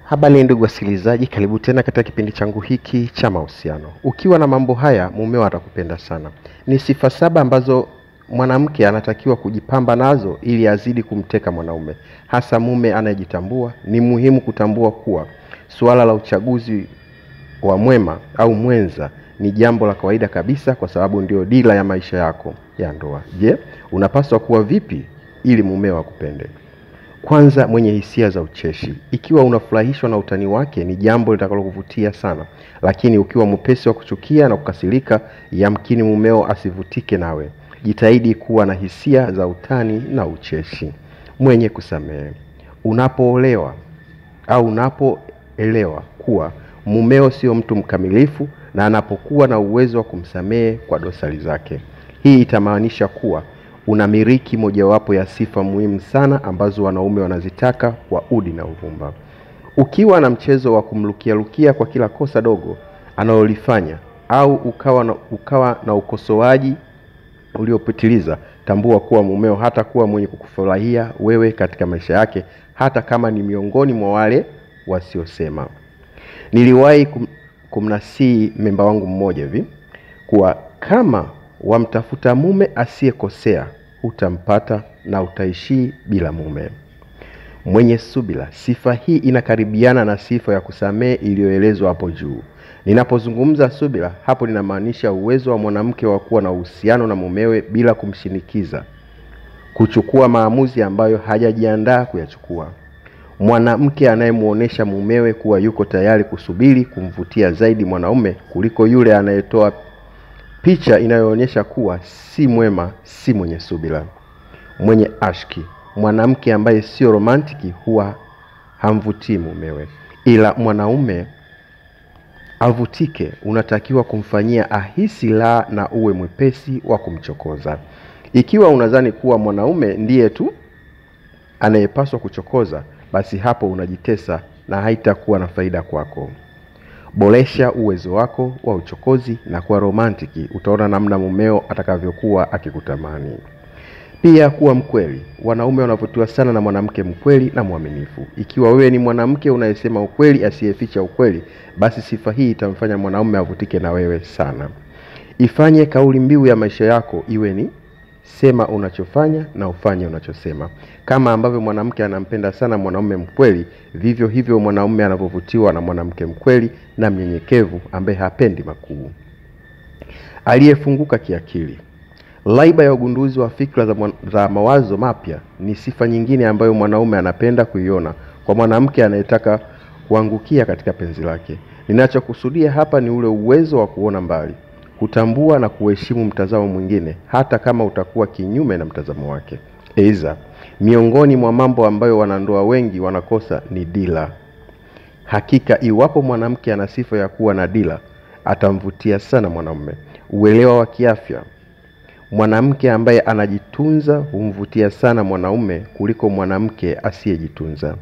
Habari ndugu wasikilizaji, karibu tena katika kipindi changu hiki cha mahusiano. Ukiwa na mambo haya, mumeo atakupenda sana. Ni sifa 7 ambazo mwanamke anatakiwa kujipamba nazo ili azidi kumteka mwanaume. Hasa mume anayejitambua. Ni muhimu kutambua kuwa suala la uchaguzi wa mwema au mwenza ni jambo la kawaida kabisa, kwa sababu ndio dira ya maisha yako ya ndoa. Je, unapaswa kuwa vipi ili mumeo akupende? Kwanza, mwenye hisia za ucheshi. Ikiwa unafurahishwa na utani wake, ni jambo litakalokuvutia sana. Lakini ukiwa mpesi wa kuchukia na kukasirika, yamkini mumeo asivutike nawe. Jitahidi kuwa na hisia za utani na ucheshi. Mwenye kusamehe. Unapoolewa au unapoelewa kuwa mumeo sio mtu mkamilifu na anapokuwa na uwezo wa kumsamehe kwa dosari zake, hii itamaanisha kuwa unamiliki mojawapo ya sifa muhimu sana ambazo wanaume wanazitaka kwa udi na uvumba. Ukiwa na mchezo wa kumlukia kwa kila kosa dogo analolifanya, au ukawa na ukosoaji uliopitiliza, tambua kuwa mumeo hata kuwa mwenye kukufurahia wewe katika maisha yake, hata kama ni miongoni mwa wale wasiosema. Niliwahi kumnasihi memba wangu mmoja hivi kuwa kama wamtafuta mume asiyekosea, utampata na utaishi bila mume. Mwenye subira. Sifa hii inakaribiana na sifa ya kusamehe iliyoelezwa hapo juu. Ninapozungumza subira, hapo ninamaanisha uwezo wa mwanamke wa kuwa na uhusiano na mumewe bila kumshinikiza kuchukua maamuzi ambayo hajajiandaa kuyachukua. Mwanamke anayemuonesha mumewe kuwa yuko tayari kusubiri kumvutia zaidi mwanaume kuliko yule anayetoa picha inayoonyesha kuwa si mwema, si mwenye subira. Mwenye ashki. Mwanamke ambaye sio romantiki huwa hamvutii mumewe. Ila mwanaume avutike, unatakiwa kumfanyia ahisi la na uwe mwepesi wa kumchokoza. Ikiwa unadhani kuwa mwanaume ndiye tu anayepaswa kuchokoza, basi hapo unajitesa na haitakuwa na faida kwako. Boresha uwezo wako wa uchokozi na kuwa romantiki, utaona namna mumeo atakavyokuwa akikutamani. Pia kuwa mkweli. Wanaume wanavutiwa sana na mwanamke mkweli na mwaminifu. Ikiwa wewe ni mwanamke unayesema ukweli, asiyeficha ukweli, basi sifa hii itamfanya mwanaume avutike na wewe sana. Ifanye kauli mbiu ya maisha yako iwe ni sema unachofanya na ufanye unachosema. Kama ambavyo mwanamke anampenda sana mwanaume mkweli, vivyo hivyo mwanaume anavutiwa na mwanamke mkweli na mnyenyekevu ambaye hapendi makuu. Aliyefunguka kiakili. Laiba ya ugunduzi wa fikra za mawazo mapya ni sifa nyingine ambayo mwanaume anapenda kuiona kwa mwanamke anayetaka kuangukia katika penzi lake. Ninachokusudia hapa ni ule uwezo wa kuona mbali, kutambua na kuheshimu mtazamo mwingine hata kama utakuwa kinyume na mtazamo wake. Aidha, miongoni mwa mambo ambayo wanandoa wengi wanakosa ni dira. Hakika iwapo mwanamke ana sifa ya kuwa na dira, atamvutia sana mwanaume. Uelewa wa kiafya. Mwanamke ambaye anajitunza humvutia sana mwanaume kuliko mwanamke asiyejitunza.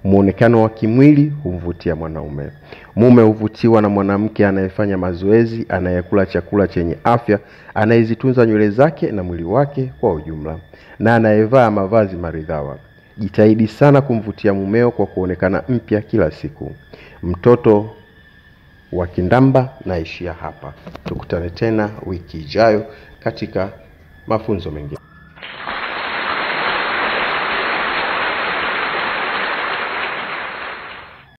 Muonekano wa kimwili humvutia mwanaume. Mume huvutiwa na mwanamke anayefanya mazoezi, anayekula chakula chenye afya, anayezitunza nywele zake na mwili wake kwa ujumla, na anayevaa mavazi maridhawa. Jitahidi sana kumvutia mumeo kwa kuonekana mpya kila siku. Mtoto wa kindamba naishia hapa. Tukutane tena wiki ijayo katika mafunzo mengine.